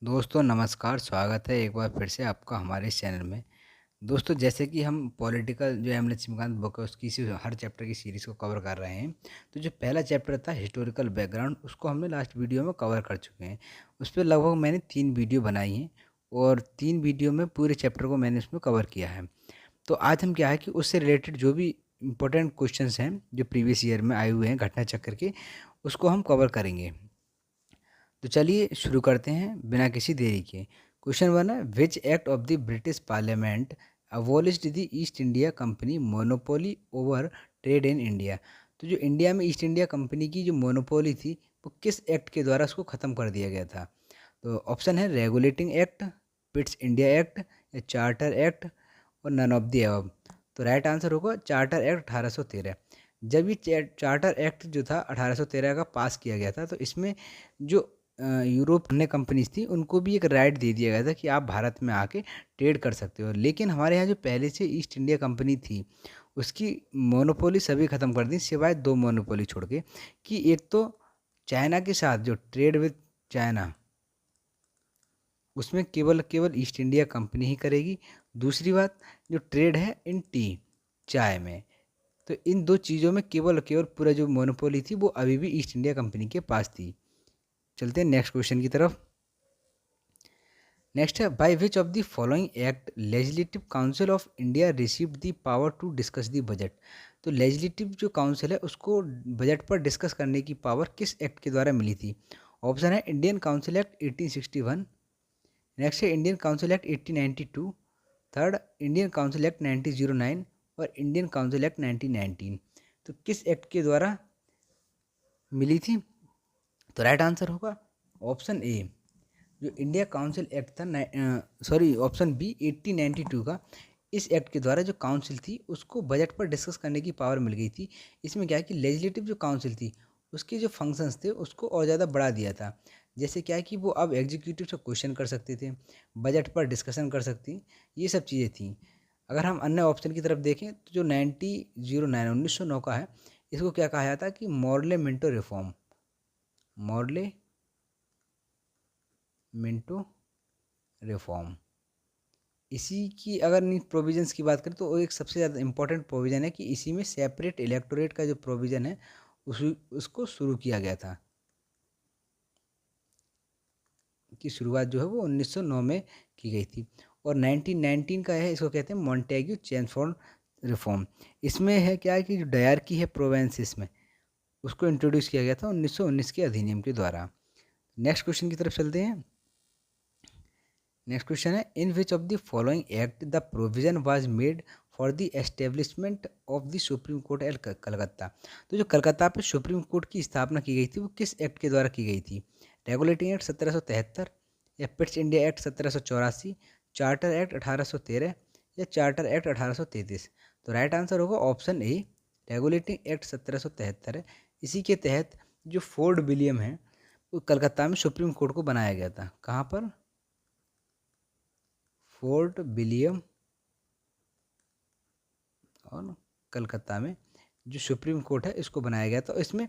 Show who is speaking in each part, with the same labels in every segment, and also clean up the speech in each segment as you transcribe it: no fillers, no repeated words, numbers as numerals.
Speaker 1: दोस्तों नमस्कार, स्वागत है एक बार फिर से आपका हमारे इस चैनल में। दोस्तों जैसे कि हम पॉलिटिकल जो एम लक्ष्मीकांत बुक है उसकी हर चैप्टर की सीरीज़ को कवर कर रहे हैं। तो जो पहला चैप्टर था हिस्टोरिकल बैकग्राउंड, उसको हमने लास्ट वीडियो में कवर कर चुके हैं। उस पर लगभग मैंने 3 वीडियो बनाई हैं और 3 वीडियो में पूरे चैप्टर को मैंने उसमें कवर किया है। तो आज हम क्या है कि उससे रिलेटेड जो भी इम्पोर्टेंट क्वेश्चंस हैं जो प्रीवियस ईयर में आए हुए हैं घटना चक्र के, उसको हम कवर करेंगे। तो चलिए शुरू करते हैं बिना किसी देरी के। क्वेश्चन 1 है, which act of the British parliament abolished the east India company monopoly over trade in India. तो जो इंडिया में ईस्ट इंडिया कंपनी की जो मोनोपोली थी वो किस एक्ट के द्वारा उसको ख़त्म कर दिया गया था? तो ऑप्शन है regulating act, Pitt's India act या चार्टर एक्ट और नन ऑफ द अबव। तो राइट आंसर होगा चार्टर एक्ट 1813। जब ये चार्टर एक्ट जो था 1813 का पास किया गया था, तो इसमें जो यूरोप अन्य कंपनीज थी उनको भी एक राइट दे दिया गया था कि आप भारत में आके ट्रेड कर सकते हो। लेकिन हमारे यहाँ जो पहले से ईस्ट इंडिया कंपनी थी उसकी मोनोपोली सभी ख़त्म कर दी सिवाय 2 मोनोपोली छोड़ के, कि एक तो चाइना के साथ जो ट्रेड विद चाइना, उसमें केवल केवल ईस्ट इंडिया कंपनी ही करेगी। दूसरी बात, जो ट्रेड है इन टी, चाय में, तो इन 2 चीज़ों में केवल केवल पूरा जो मोनोपोली थी वो अभी भी ईस्ट इंडिया कंपनी के पास थी। चलते हैं नेक्स्ट क्वेश्चन की तरफ। नेक्स्ट है, by which of the following act legislative council of India received the power to discuss the budget. तो लेजिस्लेटिव जो काउंसिल है उसको बजट पर डिस्कस करने की पावर किस एक्ट के द्वारा मिली थी? ऑप्शन है इंडियन काउंसिल एक्ट 1861, नेक्स्ट है Indian council act 1892, third Indian council act 1909 और इंडियन काउंसिल एक्ट 1919। तो किस एक्ट के द्वारा मिली थी? तो राइट आंसर होगा ऑप्शन ए, जो इंडिया काउंसिल एक्ट था, सॉरी ऑप्शन बी 1892 का। इस एक्ट के द्वारा जो काउंसिल थी उसको बजट पर डिस्कस करने की पावर मिल गई थी। इसमें क्या है कि लेजिस्लेटिव जो काउंसिल थी उसके जो फंक्शंस थे उसको और ज़्यादा बढ़ा दिया था। जैसे क्या है कि वो अब एग्जीक्यूटिव से क्वेश्चन कर सकते थे, बजट पर डिस्कशन कर सकती, ये सब चीज़ें थी। अगर हम अन्य ऑप्शन की तरफ देखें तो जो 1909 1909 का है, इसको क्या कहा जाता है कि Morley Minto reform, Morley Minto reform. इसी की अगर इन प्रोविजंस की बात करें तो वो एक सबसे ज़्यादा इंपॉर्टेंट प्रोविज़न है कि इसी में सेपरेट इलेक्टोरेट का जो प्रोविज़न है उसको शुरू किया गया था, की शुरुआत जो है वो 1909 में की गई थी। और 1919 का है, इसको कहते हैं मॉन्टेग्यू चेम्सफोर्ड रिफॉर्म। इसमें है क्या है कि जो डायरकी है प्रोवेंसिस में, उसको इंट्रोड्यूस किया गया था 1919 के अधिनियम के द्वारा। नेक्स्ट क्वेश्चन की तरफ चलते हैं। नेक्स्ट क्वेश्चन है, in which of the following act the provision was made for the establishment of the supreme court at Calcutta. तो जो कलकत्ता पे सुप्रीम कोर्ट की स्थापना की गई थी वो किस एक्ट के द्वारा की गई थी? रेगुलेटिंग एक्ट 1773 या Pitt's India act 1784, charter act 1813 या चार्टर एक्ट 1833। तो राइट आंसर होगा ऑप्शन ए, रेगुलेटिंग एक्ट 1773 है। इसी के तहत जो फोर्ट विलियम है वो कलकत्ता में सुप्रीम कोर्ट को बनाया गया था। कहाँ पर? फोर्ट विलियम और कलकत्ता में जो सुप्रीम कोर्ट है इसको बनाया गया था। इसमें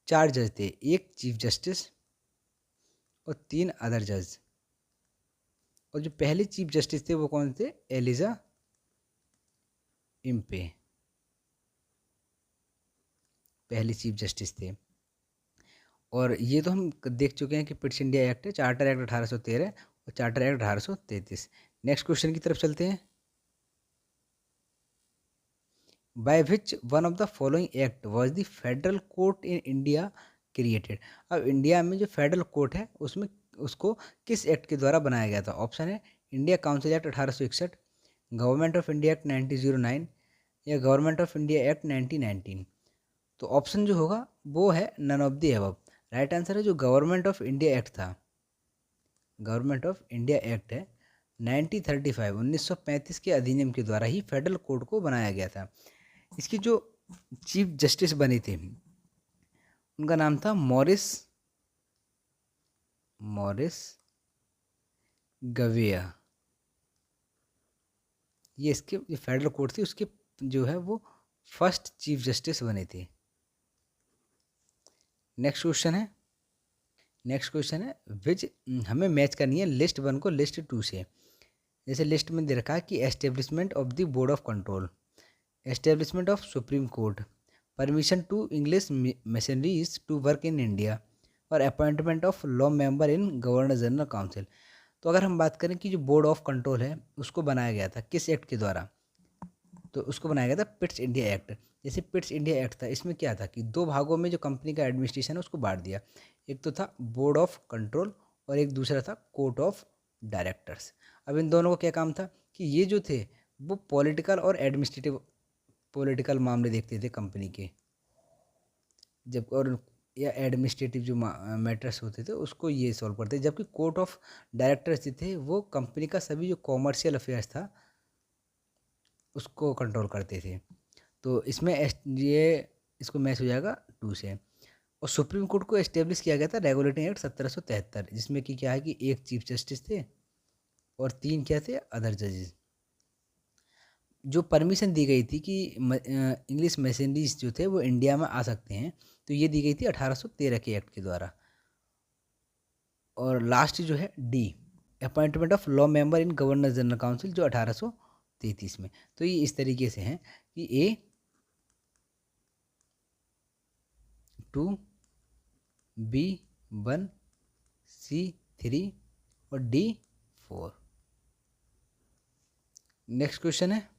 Speaker 1: 4 जज थे, एक चीफ जस्टिस और 3 अदर जज। और जो पहले चीफ जस्टिस थे वो कौन थे? एलिजा इम्पे पहले चीफ जस्टिस थे। और ये तो हम देख चुके हैं कि पिट्स इंडिया एक्ट है, चार्टर एक्ट 1813 और चार्टर एक्ट 1833। नेक्स्ट क्वेश्चन की तरफ चलते हैं। By which one of the following act was the federal court in India created. अब इंडिया में जो फेडरल कोर्ट है उसमें उसको किस एक्ट के द्वारा बनाया गया था? ऑप्शन है India council act 1861, government of India act 1909 या गवर्नमेंट ऑफ इंडिया एक्ट 1919। तो ऑप्शन जो होगा वो है none of the above. Right answer है जो गवर्नमेंट ऑफ इंडिया एक्ट था, गवर्नमेंट ऑफ इंडिया एक्ट है 1935 1935 के अधिनियम के द्वारा ही फेडरल कोर्ट को बनाया गया था। इसकी जो चीफ जस्टिस बने थे उनका नाम था मॉरिस मॉरिस गवेया। ये इसके जो फेडरल कोर्ट थी उसके जो है वो फर्स्ट चीफ जस्टिस बने थे। नेक्स्ट क्वेश्चन है, नेक्स्ट क्वेश्चन है विच, हमें मैच करनी है लिस्ट 1 को लिस्ट 2 से। जैसे लिस्ट में दे रखा है कि establishment of the board of control, establishment of supreme court, permission to English machineries to work in India और appointment of law member in governor general council. तो अगर हम बात करें कि जो बोर्ड ऑफ कंट्रोल है उसको बनाया गया था किस एक्ट के द्वारा, तो उसको बनाया गया था पिट्स इंडिया एक्ट। जैसे पिट्स इंडिया एक्ट था, इसमें क्या था कि दो भागों में जो कंपनी का एडमिनिस्ट्रेशन है उसको बांट दिया। एक तो था बोर्ड ऑफ कंट्रोल और एक दूसरा था कोर्ट ऑफ डायरेक्टर्स। अब इन दोनों का क्या काम था कि ये जो थे वो पॉलिटिकल और एडमिनिस्ट्रेटिव, पॉलिटिकल मामले देखते थे कंपनी के, जब और या एडमिनिस्ट्रेटिव जो मैटर्स होते थे उसको ये सॉल्व करते, जबकि कोर्ट ऑफ डायरेक्टर्स जो थे वो कंपनी का सभी जो कॉमर्शियल अफेयर्स था उसको कंट्रोल करते थे। तो इसमें ये इसको मैच हो जाएगा 2 से। और सुप्रीम कोर्ट को एस्टेब्लिश किया गया था रेगुलेटिंग एक्ट 1773, जिसमें कि क्या है कि 1 चीफ जस्टिस थे और 3 क्या थे अदर जजेस। जो परमिशन दी गई थी कि इंग्लिश मशीनरीज जो थे वो इंडिया में आ सकते हैं, तो ये दी गई थी 1813 के एक्ट के द्वारा। और लास्ट जो है D, appointment of law member in governor general council, जो 1833 में। तो ये इस तरीके से हैं कि ए 2, बी 1, सी 3 और डी 4। नेक्स्ट क्वेश्चन है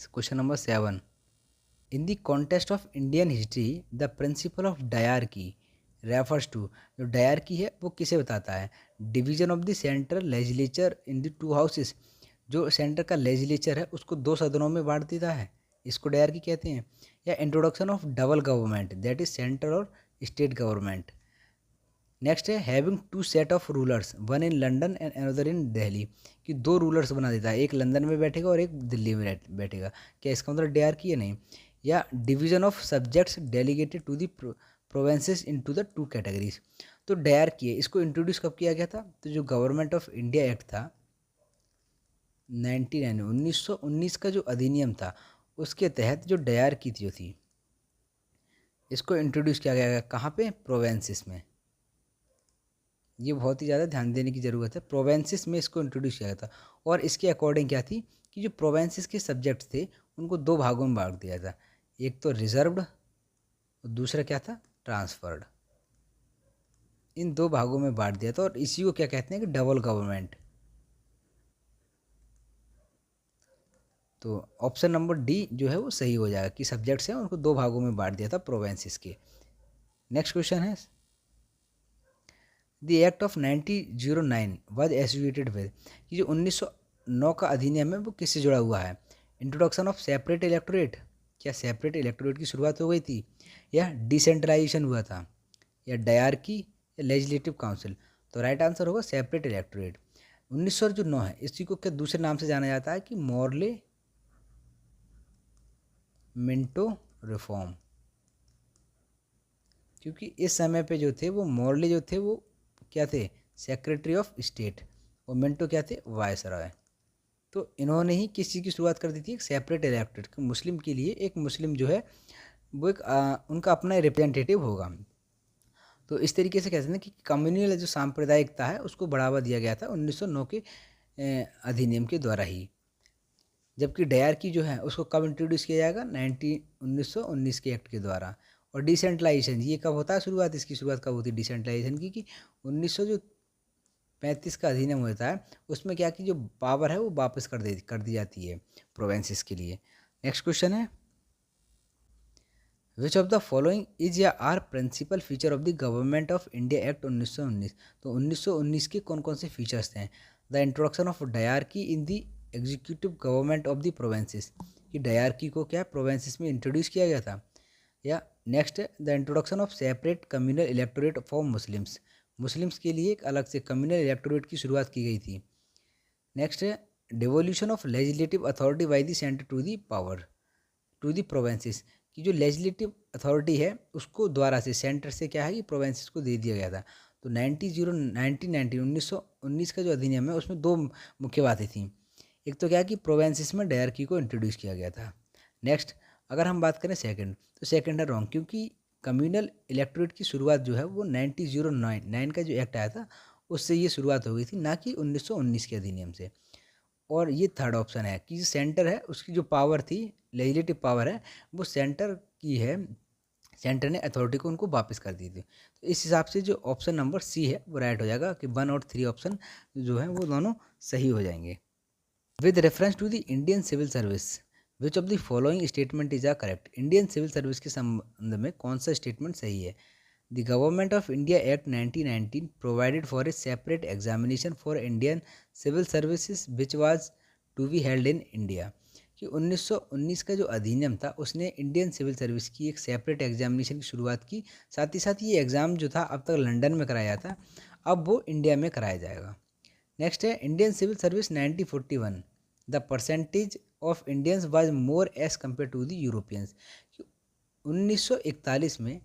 Speaker 1: question number 7। In the contest of Indian history the principle of diarchy refers to, जो डायरकी है वो किसे बताता है, division of the central legislature in the 2 houses, जो सेंटर का लेजिस्लेचर है उसको 2 सदनों में बांट देता है, इसको डायरकी कहते हैं। या introduction of double government that is central और स्टेट गवर्नमेंट। नेक्स्ट है having 2 set of rulers, one in London and another in Delhi, कि 2 रूलर्स बना देता है, एक लंदन में बैठेगा और एक दिल्ली में बैठेगा। क्या इसका मतलब डायरकी है? नहीं। या division of subjects delegated to the provinces into the 2 categories. तो डायरकी है, इसको इंट्रोड्यूस कब किया गया था? तो जो गवर्नमेंट ऑफ इंडिया एक्ट था 1919 का जो अधिनियम था उसके तहत जो डायरकी जो थी इसको इंट्रोड्यूस किया गया। कहाँ पे? प्रोवेंसेस में। ये बहुत ही ज़्यादा ध्यान देने की ज़रूरत है। प्रोवेंसेस में इसको इंट्रोड्यूस किया गया था और इसके अकॉर्डिंग क्या थी कि जो प्रोवेंसेस के सब्जेक्ट्स थे उनको 2 भागों में बांट दिया था, एक तो रिजर्व्ड और दूसरा क्या था? ट्रांसफर्ड। इन 2 भागों में बांट दिया था और इसी को क्या कहते हैं कि डबल गवर्नमेंट। तो ऑप्शन नंबर डी जो है वो सही हो जाएगा कि सब्जेक्ट्स हैं उनको 2 भागों में बांट दिया था प्रोवेंसेस के। नेक्स्ट क्वेश्चन है the act of 1909 was associated with, कि जो 1909 का अधिनियम है वो किससे जुड़ा हुआ है? इंट्रोडक्शन ऑफ सेपरेट इलेक्टोरेट, क्या सेपरेट इलेक्टोरेट की शुरुआत हो गई थी? या डिसेंट्रलाइजेशन हुआ था? या डायरकी या लेजिस्लेटिव काउंसिल? तो राइट आंसर होगा सेपरेट इलेक्टोरेट। 1909 है, इसी को क्या दूसरे नाम से जाना जाता है कि मॉर्ले मिंटो रिफॉर्म, क्योंकि इस समय पे जो थे वो मॉर्ले जो थे वो क्या थे? सेक्रेटरी ऑफ स्टेट और मिंटो क्या थे? वायसरॉय। तो इन्होंने ही किस चीज़ की शुरुआत कर दी थी? एक सेपरेट इलेक्टोरेट, मुस्लिम के लिए एक मुस्लिम जो है वो एक उनका अपना रिप्रेजेंटेटिव होगा। तो इस तरीके से कहते हैं कि कम्युनल जो सांप्रदायिकता है उसको बढ़ावा दिया गया था 1909 के अधिनियम के द्वारा ही। जबकि डायरकी जो है उसको कब इंट्रोड्यूस किया जाएगा? 1919 के एक्ट के द्वारा। और डिसेंट्रलाइजेशन ये कब होता है शुरुआत? इसकी शुरुआत कब होती है डिसेंट्रलाइजेशन की? कि 1935 का अधिनियम होता है, उसमें क्या कि जो पावर है वो वापस कर दी जाती है प्रोवेंसेस के लिए। नेक्स्ट क्वेश्चन है which of the following is या are principal feature of the government of India act 1919। तो 1919 के कौन कौन से फीचर्स हैं? The introduction of dyarchy in the executive government of the provinces, कि डायरकी को क्या प्रोवेंसेस में इंट्रोड्यूस किया गया था। या next the introduction of separate communal electorate for Muslims, Muslims के लिए एक अलग से कम्युनल इलेक्टोरेट की शुरुआत की गई थी। नेक्स्ट है devolution of legislative authority by the centre to the power to the provinces, की जो लेजिस्लेटिव अथॉरिटी है उसको द्वारा से सेंटर से क्या है कि प्रोवेंसेस को दे दिया गया था। तो 1919 का जो अधिनियम है उसमें 2 मुख्य बातें थीं। एक तो क्या कि प्रोवेंसेस में डायरकी को इंट्रोड्यूस किया गया था। नेक्स्ट अगर हम बात करें सेकंड, तो सेकंड है रॉन्ग, क्योंकि कम्युनल इलेक्टोरेट की शुरुआत जो है वो 1909 का जो एक्ट आया था उससे ये शुरुआत हो गई थी, ना कि 1919 के अधिनियम से। और ये थर्ड ऑप्शन है कि सेंटर है उसकी जो पावर थी, लेजिस्लेटिव पावर है, वो सेंटर की है, सेंटर ने अथॉरिटी को उनको वापस कर दी थी। तो इस हिसाब से जो ऑप्शन नंबर सी है वो राइट हो जाएगा कि 1 और 3 ऑप्शन जो है वो दोनों सही हो जाएंगे। With reference to the Indian civil service which of the following statement is a correct. Indian civil service के संबंध में कौन सा स्टेटमेंट सही है। The government of India act 1919 provided for a separate examination for Indian civil services which was to be held in India. कि 1919 का जो अधिनियम था उसने इंडियन सिविल सर्विस की एक सेपरेट एग्जामिनेशन की शुरुआत की। साथ ही साथ ये एग्ज़ाम जो था अब तक लंदन में कराया था, अब वो इंडिया में कराया जाएगा। नेक्स्ट है Indian civil service 1941 the percentage of Indians was more as compare to the Europeans. 1941 में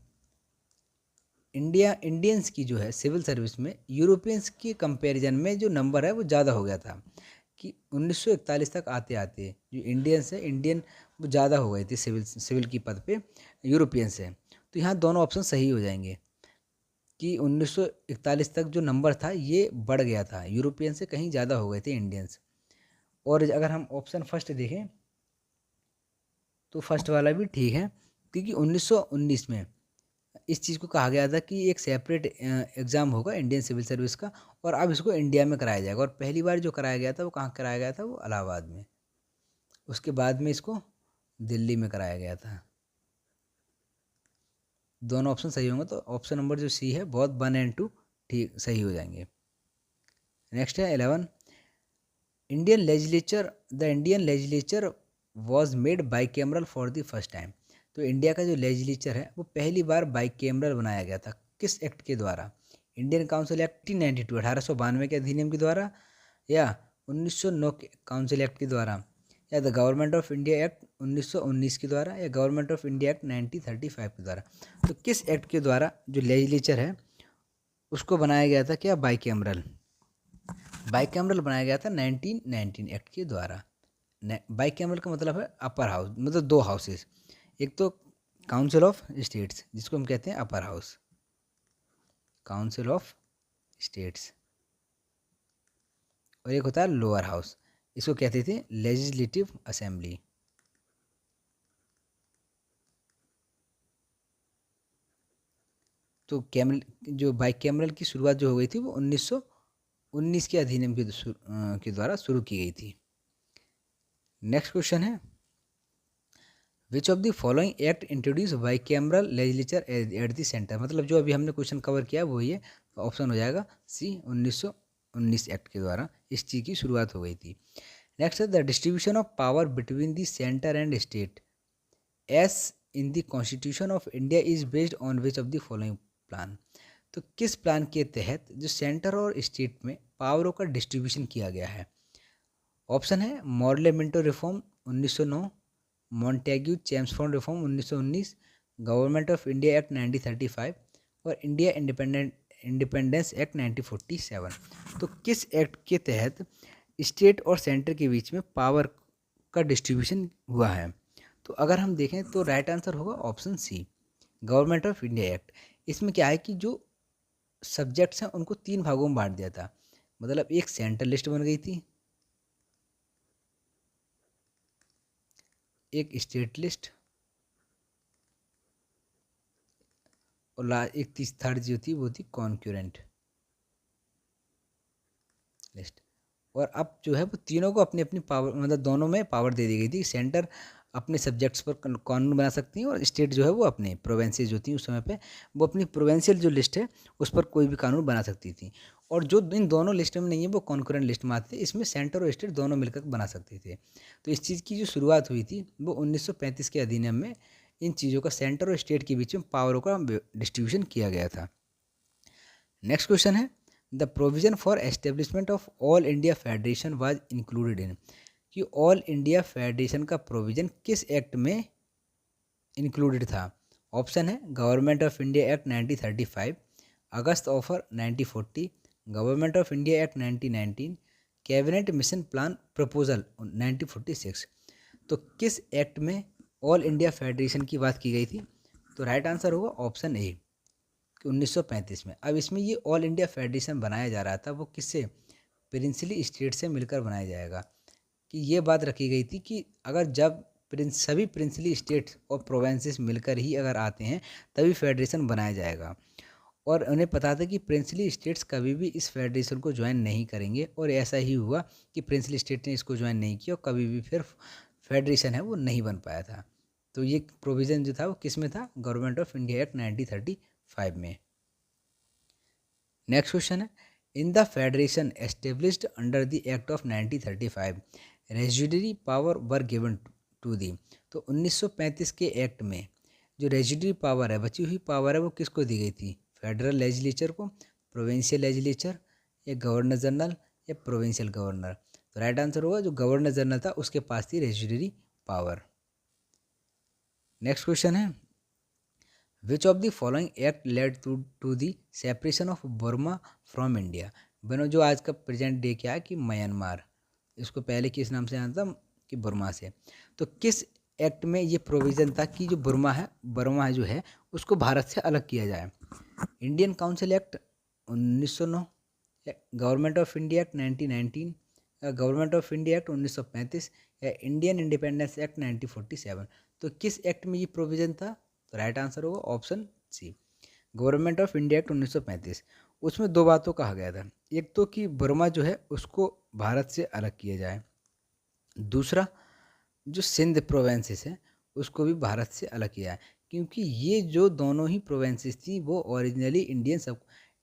Speaker 1: इंडियंस की जो है सिविल सर्विस में यूरोपियंस के कंपैरिजन में जो नंबर है वो ज़्यादा हो गया था। कि 1941 तक आते आते जो इंडियंस है, इंडियन वो ज़्यादा हो गए थे सिविल की पद पे यूरोपियन से। तो यहाँ दोनों ऑप्शन सही हो जाएंगे कि 1941 तक जो नंबर था ये बढ़ गया था, यूरोपियन से कहीं ज़्यादा हो गए थे इंडियंस। और अगर हम ऑप्शन फर्स्ट देखें तो फर्स्ट वाला भी ठीक है, क्योंकि 1919 में इस चीज़ को कहा गया था कि एक सेपरेट एग्ज़ाम होगा इंडियन सिविल सर्विस का, और अब इसको इंडिया में कराया जाएगा। और पहली बार जो कराया गया था वो कहाँ कराया गया था, वो इलाहाबाद में। उसके बाद में इसको दिल्ली में कराया गया था। दोनों ऑप्शन सही होंगे, तो ऑप्शन नंबर जो सी है बहुत 1 और 2 ठीक सही हो जाएंगे। नेक्स्ट है 11 Indian legislature was made by cameral for the first time. तो इंडिया का जो लेजिस्लेचर है वो पहली बार बाई कैमरल बनाया गया था, किस एक्ट के द्वारा। इंडियन काउंसिल एक्ट 1892 1892 के अधिनियम के द्वारा, या 1909 के काउंसिल एक्ट के द्वारा, या the government of India act 1919 के द्वारा, या गवर्नमेंट ऑफ इंडिया एक्ट 1935 के द्वारा। तो किस एक्ट के द्वारा जो लेजिस्लेचर है उसको बनाया गया था, क्या बाई कैमरल। बाई कैमरल बनाया गया था 1919 एक्ट के द्वारा। बाई कैमरल का मतलब है अपर हाउस, मतलब 2 हाउसेस, एक तो काउंसिल ऑफ स्टेट्स जिसको हम कहते हैं upper house, council of states, और एक होता है लोअर हाउस, इसको कहते थे लेजिस्लेटिव असेंबली। तो कैमरल जो बाई कैमरल की शुरुआत जो हो गई थी वो 1919 के अधिनियम के द्वारा शुरू की गई थी। नेक्स्ट क्वेश्चन है which of the following act introduce by cameral legislature at the centre. मतलब जो अभी हमने क्वेश्चन कवर किया वो ये ऑप्शन हो जाएगा सी, 1919 एक्ट के द्वारा इस चीज़ की शुरुआत हो गई थी। नेक्स्ट है the distribution of power between the centre and state S in the constitution of India is based on which of the following plan. तो किस प्लान के तहत जो सेंटर और स्टेट में पावरों का डिस्ट्रीब्यूशन किया गया है। ऑप्शन है Morley Minto reform 1909, Montagu Chelmsford reform 1919, government of India act 1935 और इंडिया इंडिपेंडेंस एक्ट 1947। तो किस एक्ट के तहत स्टेट और सेंटर के बीच में पावर का डिस्ट्रीब्यूशन हुआ है। तो अगर हम देखें तो राइट आंसर होगा option C, government of India act. इसमें क्या है कि जो सब्जेक्ट्स हैं उनको 3 भागों में बांट दिया था। मतलब एक सेंट्रल लिस्ट बन गई थी, एक स्टेट लिस्ट, और एक थर्ड जो थी वो थी कॉन्क्यूरेंट लिस्ट। और अब जो है वो तीनों को अपनी अपनी पावर, मतलब दोनों में पावर दे दी गई थी। सेंटर अपने सब्जेक्ट्स पर कानून बना सकती हैं और स्टेट जो है वो अपने प्रोवेंसीज जो थी उस समय पे वो अपनी प्रोवेंशियल जो लिस्ट है उस पर कोई भी कानून बना सकती थी। और जो इन दोनों लिस्ट में नहीं है वो कॉन्करेंट लिस्ट में आते थे, इसमें सेंटर और स्टेट दोनों मिलकर बना सकते थे। तो इस चीज़ की जो शुरुआत हुई थी वो 1935 के अधिनियम में इन चीज़ों का सेंटर और स्टेट के बीच में पावरों का डिस्ट्रीब्यूशन किया गया था। नेक्स्ट क्वेश्चन है the provision for establishment of all India federation was included in. कि ऑल इंडिया फेडरेशन का प्रोविजन किस एक्ट में इंक्लूडेड था। ऑप्शन है government of India act 1935, August offer 1940, government of India act 1919, cabinet mission plan proposal 1946। तो किस act में all India federation की बात की गई थी। तो राइट आंसर होगा ऑप्शन ए कि 1935 में। अब इसमें ये ऑल इंडिया फेडरेशन बनाया जा रहा था, वो किससे, प्रिंसली स्टेट से मिलकर बनाया जाएगा। कि ये बात रखी गई थी कि अगर जब सभी प्रिंसली स्टेट्स और प्रोविंसेस मिलकर ही अगर आते हैं तभी फेडरेशन बनाया जाएगा। और उन्हें पता था कि प्रिंसली स्टेट्स कभी भी इस फेडरेशन को ज्वाइन नहीं करेंगे, और ऐसा ही हुआ कि प्रिंसली स्टेट ने इसको ज्वाइन नहीं किया और कभी भी फिर फेडरेशन है वो नहीं बन पाया था। तो ये प्रोविज़न जो था वो किस में था, गवर्नमेंट ऑफ इंडिया एक्ट 1935 में। नेक्स्ट क्वेश्चन है, in the federation established under the act of 1935 residuary power were given to the. तो 1935 के एक्ट में जो रेजिडरी पावर है, बची हुई पावर है, वो किसको दी गई थी, फेडरल लेजिस्लेचर को, प्रोविंशियल लेजिस्लेचर, या गवर्नर जनरल, या प्रोविंशियल गवर्नर। तो राइट आंसर होगा जो गवर्नर जनरल था उसके पास थी रेजिडरी पावर। नेक्स्ट क्वेश्चन है, which of the following act led to the separation of Burma from India. बनो जो आज का प्रेजेंट डे क्या है कि म्यांमार, इसको पहले किस नाम से आना था कि बर्मा से। तो किस एक्ट में ये प्रोविज़न था कि जो बर्मा जो है उसको भारत से अलग किया जाए। Indian council act 1909, government of India act 1919, government of India act 1935, या इंडियन इंडिपेंडेंस एक्ट 1947। तो किस एक्ट में ये प्रोविज़न था, तो राइट आंसर होगा option C, government of India act 1935। उसमें दो बातों कहा गया था, एक तो कि बर्मा जो है उसको भारत से अलग किया जाए, दूसरा जो सिंध प्रोवेंसेस है उसको भी भारत से अलग किया है, क्योंकि ये जो दोनों ही प्रोवेंसेस थी वो ओरिजिनली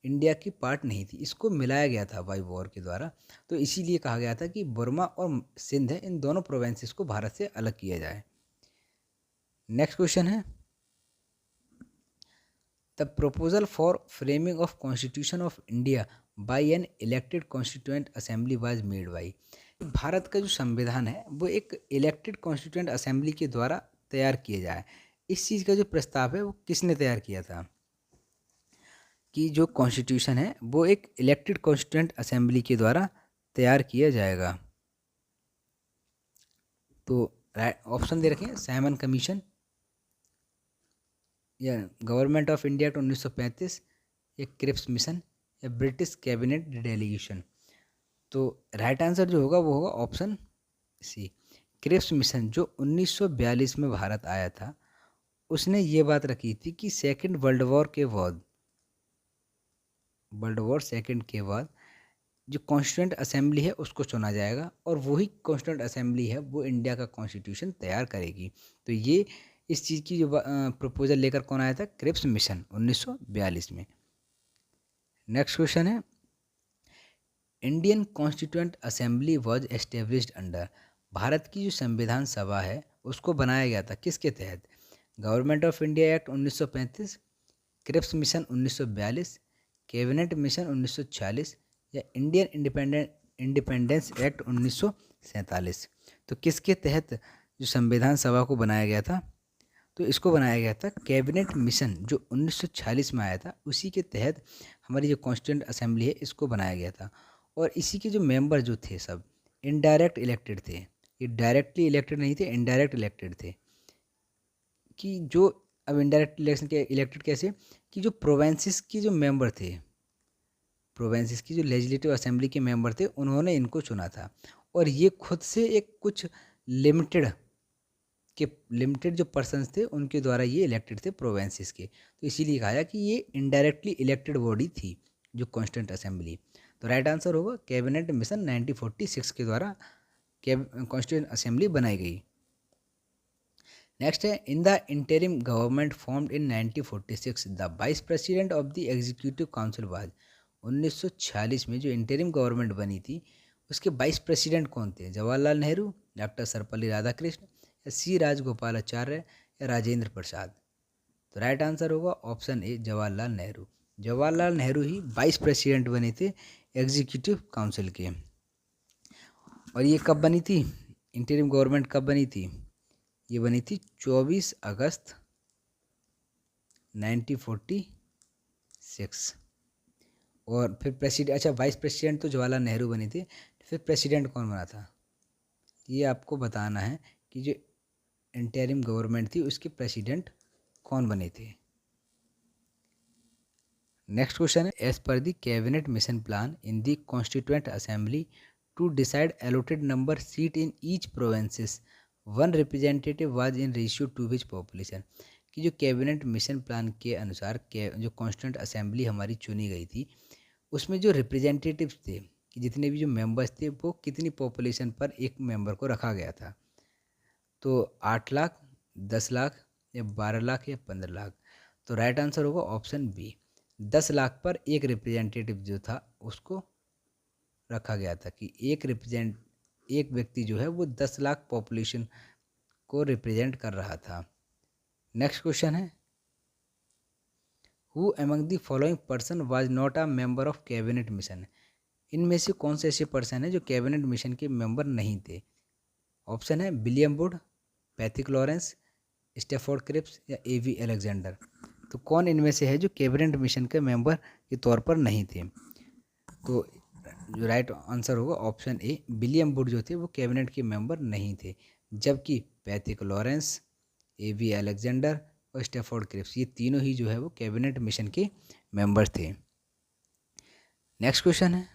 Speaker 1: इंडिया की पार्ट नहीं थी, इसको मिलाया गया था बाई वॉर के द्वारा। तो इसीलिए कहा गया था कि बर्मा और सिंध है, इन दोनों प्रोवेंसेस को भारत से अलग किया जाए। नेक्स्ट क्वेश्चन है, the proposal for framing of constitution of India by an elected constituent assembly was made by. Bharat का जो संविधान है वो एक इलेक्टेड कॉन्स्टिट्यूएंट असेंबली के द्वारा तैयार किया जाए। इस चीज़ का जो प्रस्ताव है वो किसने तैयार किया था, कि जो कॉन्स्टिट्यूशन है वो एक इलेक्टेड कॉन्स्टिट्यूएंट असेंबली के द्वारा तैयार किया जाएगा। तो ऑप्शन दे रखें, साइमन कमीशन, या गवर्नमेंट ऑफ इंडिया एक्ट 1935, या क्रिप्स मिशन, या ब्रिटिश कैबिनेट डेलीगेशन। तो राइट आंसर जो होगा वो होगा ऑप्शन सी, क्रिप्स मिशन, जो 1942 में भारत आया था। उसने ये बात रखी थी कि सेकेंड वर्ल्ड वॉर सेकेंड के बाद जो कॉन्स्टिट्यूएंट असेंबली है उसको चुना जाएगा, और वही कॉन्स्टिट्यूएंट असेंबली है वो इंडिया का कॉन्स्टिट्यूशन तैयार करेगी। तो ये इस चीज़ की जो प्रपोजल लेकर कौन आया था, क्रिप्स मिशन 1942 में। नेक्स्ट क्वेश्चन है, Indian constituent assembly was established under. Bharat की जो संविधान सभा है उसको बनाया गया था किसके तहत, government of India act 1935, Cripps mission 1942, cabinet mission 1946, या इंडियन इंडिपेंडेंस एक्ट 1947। तो किसके तहत जो संविधान सभा को बनाया गया था, तो इसको बनाया गया था कैबिनेट मिशन जो 1946 में आया था, उसी के तहत हमारी जो कॉन्स्टिट्यूएंट असेंबली है इसको बनाया गया था। और इसी के जो मेंबर जो थे सब इनडायरेक्ट इलेक्टेड थे, ये डायरेक्टली इलेक्टेड नहीं थे, इनडायरेक्ट इलेक्टेड थे। कि जो अब इनडायरेक्ट इलेक्शन के इलेक्टेड कैसे, कि जो प्रोवेंसेस की जो मेंबर थे, प्रोवेंसेस की जो लेजिस्लेटिव असेंबली के मेंबर थे उन्होंने इनको चुना था, और ये खुद से एक कुछ लिमिटेड जो पर्सन्स थे उनके द्वारा ये इलेक्टेड थे प्रोवेंसेस के। तो इसीलिए कहा कि ये इनडायरेक्टली इलेक्टेड बॉडी थी जो कॉन्स्टिट्यूएंट असेंबली। तो राइट आंसर होगा कैबिनेट मिशन 1946 के द्वारा कॉन्स्टिट्यूएंट असेंबली बनाई गई। नेक्स्ट है, in the interim government formed in 1946 the vice president of the executive council was. 1946 में जो इंटरिम गवर्नमेंट बनी थी उसके वाइस प्रेसिडेंट कौन थे, जवाहरलाल नेहरू, डॉक्टर सर्वपल्ली राधाकृष्ण, या सी राजगोपालाचार्य, या राजेंद्र प्रसाद। तो राइट आंसर होगा option A, Jawaharlal Nehru. Jawaharlal Nehru he vice president बने थे एग्जीक्यूटिव काउंसिल के। और ये कब बनी थी, इंटरिम गवर्नमेंट कब बनी थी, ये बनी थी 24 अगस्त 1946। और फिर प्रेसिडेंट, अच्छा वाइस प्रेसिडेंट तो जवाहरलाल नेहरू बने थे, फिर प्रेसिडेंट कौन बना था, ये आपको बताना है कि जो इंटरिम गवर्नमेंट थी उसके प्रेसिडेंट कौन बने थे? नेक्स्ट क्वेश्चन है, as per the cabinet mission plan in the constituent assembly to decide allotted number seat in each provinces one representative was in ratio to which population. कि जो cabinet mission plan के अनुसार जो constituent assembly हमारी चुनी गई थी, उसमें जो रिप्रेजेंटेटिव्स थे, कि जितने भी जो मेंबर्स थे, वो कितनी पॉपुलेशन पर एक मेंबर को रखा गया था। तो 8 लाख, 10 लाख या 12 लाख या 15 लाख। तो राइट आंसर होगा ऑप्शन बी, 10 लाख पर एक रिप्रेजेंटेटिव जो था उसको रखा गया था, कि एक व्यक्ति जो है वो 10 लाख पॉपुलेशन को रिप्रेजेंट कर रहा था। नेक्स्ट क्वेश्चन है, who among the following person was not a member of cabinet mission. इनमें से कौन से ऐसे पर्सन है जो कैबिनेट मिशन के मेंबर नहीं थे? ऑप्शन है William Wood, Pethick Lawrence, Stafford Cripps या एवी अलेक्जेंडर। तो कौन इनमें से है जो कैबिनेट मिशन के मेंबर के तौर पर नहीं थे? तो जो राइट आंसर होगा ऑप्शन ए, विलियम वुड जो थे वो कैबिनेट के मेंबर नहीं थे, जबकि पैथिक लॉरेंस, एवी अलेक्जेंडर और स्टेफोर्ड क्रिप्स, ये तीनों ही जो है वो कैबिनेट मिशन के मेंबर थे। नेक्स्ट क्वेश्चन है,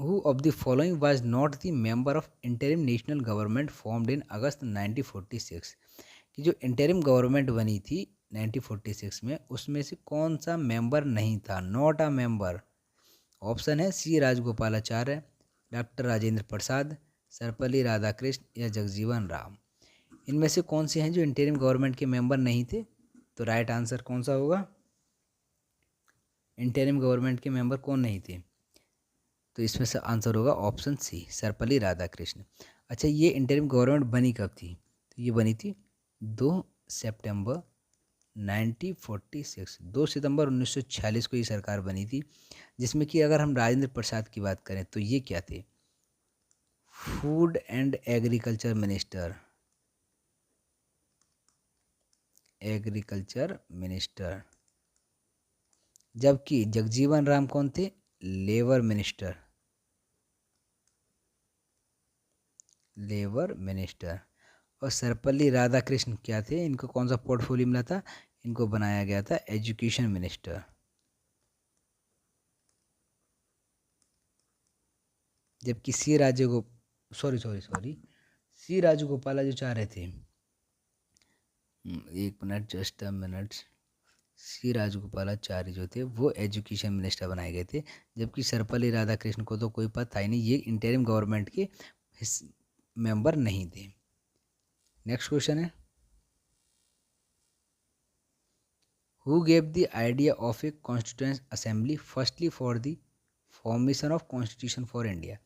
Speaker 1: Who of the following was not the member of interim national government formed in August 1946? कि जो इंटरिम गवर्नमेंट बनी थी 1946 में, उसमें से कौन सा मेंबर नहीं था, नॉट अ मेंबर? ऑप्शन है सी राजगोपालाचार्य, डॉक्टर राजेंद्र प्रसाद, सर्वपल्ली राधाकृष्ण या जगजीवन राम। इनमें से कौन से हैं जो इंटरिम गवर्नमेंट के मेंबर नहीं थे? तो राइट आंसर कौन सा होगा? इंटरिम गवर्नमेंट के मेंबर कौन नहीं थे? तो इसमें से आंसर होगा ऑप्शन सी, सर्वपल्ली राधाकृष्ण। अच्छा, ये इंटरिम गवर्नमेंट बनी कब थी? तो ये बनी थी 2 सितंबर 1946, 2 सितंबर 1946 को ये सरकार बनी थी, जिसमें कि अगर हम राजेंद्र प्रसाद की बात करें तो ये क्या थे? फूड एंड एग्रीकल्चर मिनिस्टर, जबकि जगजीवन राम कौन थे? Labour minister. और सर्वपल्ली राधाकृष्ण क्या थे? इनको कौन सा पोर्टफोलियो मिला था? इनको बनाया गया था एजुकेशन मिनिस्टर। जबकि सी राजगोपालाचार्य थे, एक मिनट, जस्ट अ मिनट, सी राजगोपालाचार्य जो थे वो एजुकेशन मिनिस्टर बनाए गए थे, जबकि सर्वपल्ली राधाकृष्ण को तो कोई पता ही नहीं, ये इंटरिम गवर्नमेंट के मेंबर नहीं थे। नेक्स्ट क्वेश्चन है, who gave the idea of A constituent assembly firstly for the formation of constitution for India.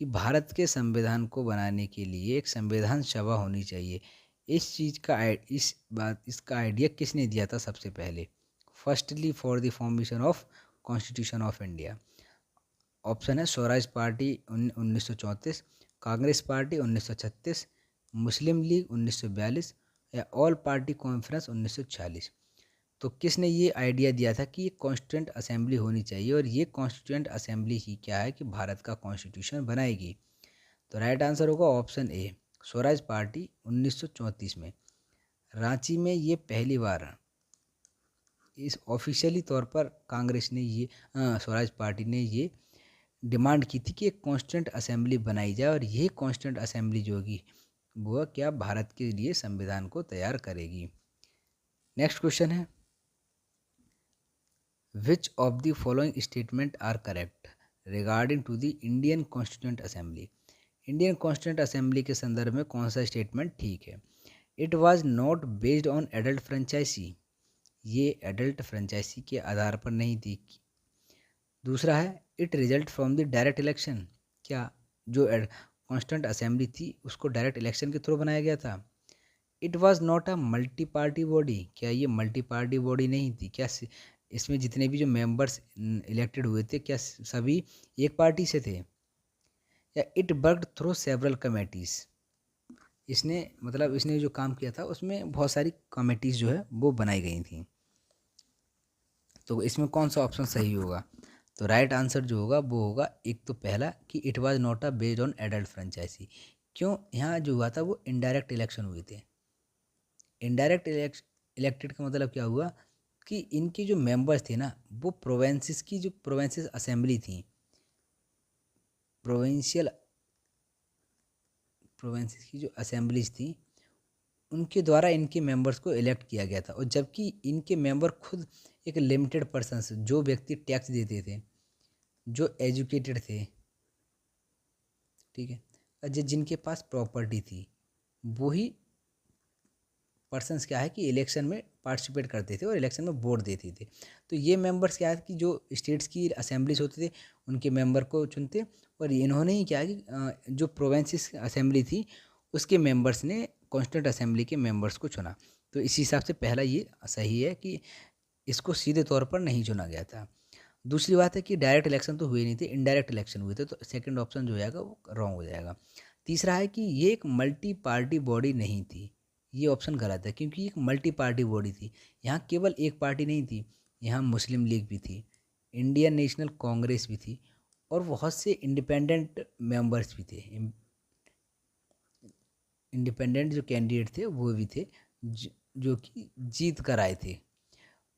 Speaker 1: कि भारत के संविधान को बनाने के लिए एक संविधान सभा होनी चाहिए, इस चीज़ का इसका आइडिया किसने दिया था सबसे पहले? Firstly for the formation of constitution of India. Option है स्वराज पार्टी 1934, कांग्रेस पार्टी 1936, मुस्लिम लीग 1942 या ऑल पार्टी कॉन्फ्रेंस 1946। तो किसने ये आइडिया दिया था कि ये कॉन्स्टिट्यूएंट असेंबली होनी चाहिए, और ये कॉन्स्टिट्यूएंट असेंबली ही क्या है कि भारत का कॉन्स्टिट्यूशन बनाएगी? तो राइट आंसर होगा ऑप्शन ए, स्वराज पार्टी 1934 में। रांची में ये पहली बार इस ऑफिशियली तौर पर कांग्रेस ने ये स्वराज पार्टी ने ये डिमांड की थी कि एक कॉन्स्टिट्यूएंट असेंबली बनाई जाए, और ये कॉन्स्टिट्यूएंट असेंबली जो होगी वो क्या भारत के लिए संविधान को तैयार करेगी। नेक्स्ट क्वेश्चन है, which of the following statement are correct regarding to the Indian constituent assembly. Indian constituent assembly के संदर्भ में कौन सा स्टेटमेंट ठीक है? It was not based on adult franchise, ये एडल्ट फ्रेंचाइजी के आधार पर नहीं थी। दूसरा है, it result from the direct election, क्या जो कॉन्स्टिट्यूएंट असेंबली थी उसको डायरेक्ट इलेक्शन के थ्रू बनाया गया था? It was not a multi party body, क्या ये मल्टी पार्टी बॉडी नहीं थी? क्या इसमें जितने भी जो मेंबर्स इलेक्टेड हुए थे क्या सभी एक पार्टी से थे? या it worked through several committees, इसने जो काम किया था उसमें बहुत सारी कमेटीज़ जो है वो बनाई गई थी। तो इसमें कौन सा ऑप्शन सही होगा? तो राइट आंसर जो होगा वो होगा एक तो पहला, कि it was not a based on adult franchise. क्यों? यहाँ जो हुआ था वो इनडायरेक्ट इलेक्शन हुए थे, इनडायरेक्ट इलेक्टेड का मतलब क्या हुआ कि इनके जो मेंबर्स थे ना वो प्रोवेंसेस असेंबली थी, प्रोवेंसेस की जो असेंबलीज थी उनके द्वारा इनके मेंबर्स को इलेक्ट किया गया था। और जबकि इनके मेंबर खुद एक लिमिटेड पर्सन्स, जो व्यक्ति टैक्स देते थे, जो एजुकेटेड थे, ठीक है, और जिनके पास प्रॉपर्टी थी, वही पर्सन्स क्या है कि इलेक्शन में पार्टिसिपेट करते थे और इलेक्शन में वोट देते थे। तो ये मेंबर्स क्या है कि जो स्टेट्स की असेंबलीज होते थे उनके मेंबर को चुनते, और इन्होंने ही क्या है कि जो प्रोवेंसेस असेंबली थी उसके मेंबर्स ने कॉन्स्टिट्यूंट असेंबली के मेंबर्स को चुना। तो इस हिसाब से पहला ये सही है कि इसको सीधे तौर पर नहीं चुना गया था। दूसरी बात है कि डायरेक्ट इलेक्शन तो हुए नहीं थे, इनडायरेक्ट इलेक्शन हुए थे, तो सेकंड ऑप्शन जो जाएगा वो रॉन्ग हो जाएगा। तीसरा है कि ये एक मल्टी पार्टी बॉडी नहीं थी, ये ऑप्शन गलत है, क्योंकि एक मल्टी पार्टी बॉडी थी। यहाँ केवल एक पार्टी नहीं थी, यहाँ मुस्लिम लीग भी थी, इंडियन नेशनल कांग्रेस भी थी, और बहुत से इंडिपेंडेंट मेंबर्स भी थे, इंडिपेंडेंट जो कैंडिडेट थे वो भी थे, जो कि जीत कर आए थे।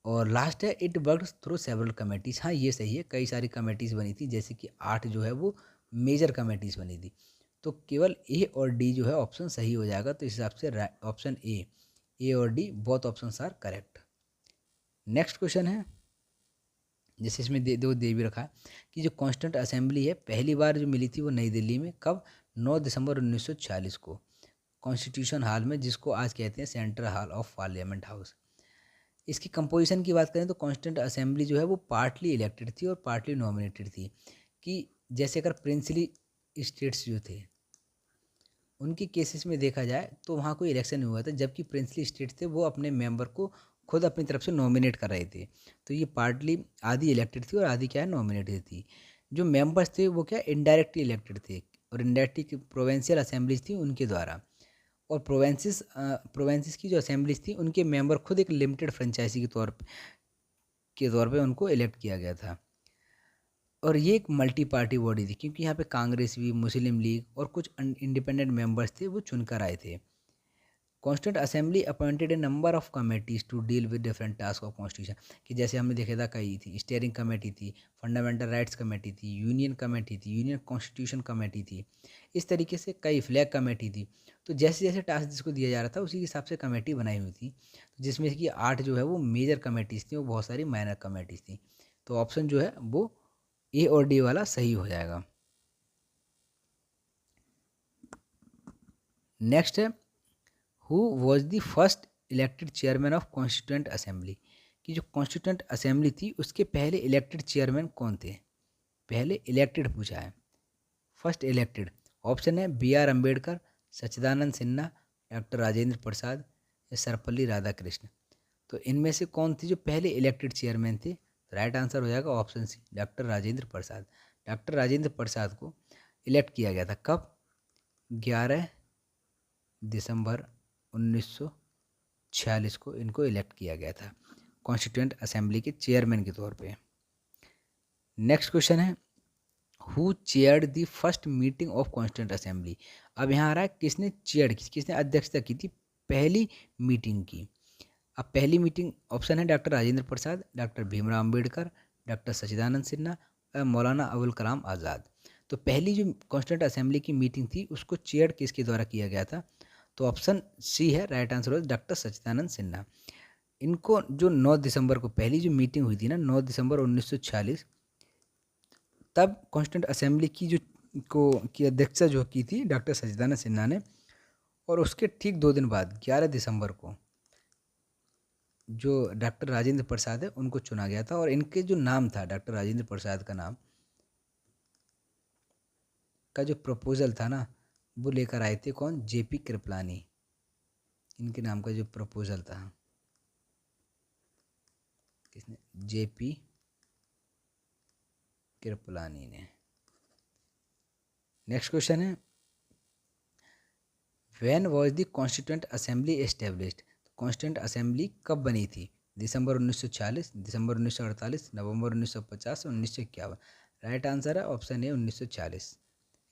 Speaker 1: और लास्ट है it work through several committees. हाँ ये सही है, कई सारी कमेटीज़ बनी थी, जैसे कि 8 जो है वो मेजर कमेटीज़ बनी थी। तो केवल ए और डी जो है ऑप्शन सही हो जाएगा। तो इस हिसाब से ऑप्शन ए और D both options are correct. Next question है, जैसे इसमें दो दे भी रखा है कि जो कॉन्स्टिट्यूंट असेंबली है पहली बार जो मिली थी वो नई दिल्ली में कब, 9 दिसंबर 1946 को, कॉन्स्टिट्यूशन हॉल में, जिसको आज कहते हैं central hall of parliament house. इसकी कंपोजिशन की बात करें तो कॉन्स्टिट्यूंट असेंबली जो है वो पार्टली इलेक्टेड थी और पार्टली नॉमिनेटेड थी। कि जैसे अगर प्रिंसली स्टेट्स जो थे उनकी केसेस में देखा जाए तो वहाँ कोई इलेक्शन नहीं हुआ था, जबकि प्रिंसली स्टेट्स थे वो अपने मेंबर को खुद अपनी तरफ से नॉमिनेट कर रहे थे। तो ये पार्टली आधी इलेक्टेड थी और आधी क्या है, नॉमिनेटेड थी। जो मेंबर्स थे वो क्या इनडायरेक्टली इलेक्टेड थे, और इनडायरेक्टली प्रोविंशियल असेंबलीज थी उनके द्वारा। और प्रोवेंसेस की जो असेंबलीज थी उनके मेंबर खुद एक लिमिटेड फ्रेंचाइजी के तौर पे उनको इलेक्ट किया गया था। और ये एक मल्टी पार्टी बॉडी थी, क्योंकि यहाँ पे कांग्रेस भी, मुस्लिम लीग और कुछ इंडिपेंडेंट मेंबर्स थे वो चुनकर आए थे। Constituent assembly appointed a number of committees to deal with different task of constitution. कि जैसे हमने देखा था कई थी, स्टीयरिंग कमेटी थी, फंडामेंटल राइट्स कमेटी थी, यूनियन कमेटी थी, यूनियन कॉन्स्टिट्यूशन कमेटी थी, इस तरीके से कई फ्लैग कमेटी थी। तो जैसे जैसे टास्क जिसको दिया जा रहा था उसी के हिसाब से कमेटी बनाई हुई थी, जिसमें से कि 8 जो है वो मेजर कमेटीज़ थी और बहुत सारी माइनर कमेटीज़ थी। तो ऑप्शन जो है वो ए और डी वाला सही हो जाएगा। नेक्स्ट है, who was the first elected chairman of constituent assembly. कि जो कॉन्स्टिट्यूंट असेंबली थी उसके पहले इलेक्टेड चेयरमैन कौन थे, पहले इलेक्टेड पूछा है, फर्स्ट इलेक्टेड। ऑप्शन है B R Ambedkar, Sachchidananda Sinha, doctor Rajendra Prasad या सर्वपल्ली राधाकृष्ण। तो इनमें से कौन थी जो पहले इलेक्टेड चेयरमैन थे? राइट आंसर हो जाएगा ऑप्शन सी, डॉक्टर राजेंद्र प्रसाद। डॉक्टर राजेंद्र प्रसाद को इलेक्ट किया गया था कब? 11 दिसंबर 1946 को इनको इलेक्ट किया गया था कॉन्स्टिट्यूएंट असेंबली के चेयरमैन के तौर पे। नेक्स्ट क्वेश्चन है, who chaired the first meeting of constituent assembly. अब यहाँ आ रहा है किसने चेयर की, किसने अध्यक्षता की थी पहली मीटिंग की। अब पहली मीटिंग ऑप्शन है डॉक्टर राजेंद्र प्रसाद, डॉक्टर भीमराव अम्बेडकर, डॉक्टर सच्चिदानंद सिन्हा और मौलाना अबुल कलाम आज़ाद। तो पहली जो कॉन्स्टिट्यूएंट असेंबली की मीटिंग थी उसको चेयर किसके द्वारा किया गया था? तो ऑप्शन सी है राइट आंसर, डॉक्टर सच्चिदानंद सिन्हा। इनको जो 9 दिसंबर को पहली जो मीटिंग हुई थी ना, 9 दिसंबर 1946, तब कॉन्स्टिट्यूएंट असेंबली की अध्यक्षता जो की थी डॉक्टर सच्चिदानंद सिन्हा ने। और उसके ठीक 2 दिन बाद 11 दिसंबर को जो डॉक्टर राजेंद्र प्रसाद है उनको चुना गया था। और इनके जो नाम था, डॉक्टर राजेंद्र प्रसाद का नाम का जो प्रपोजल था ना वो लेकर आए थे कौन? जेपी कृपलानी। इनके नाम का जो प्रपोजल था, किसने? जेपी कृपलानी ने। नेक्स्ट क्वेश्चन है, when was the constituent assembly established. Constituent assembly कब बनी थी? दिसंबर 1940, दिसंबर 1948, नवंबर 1950, 1951। राइट आंसर है ऑप्शन ए 1940।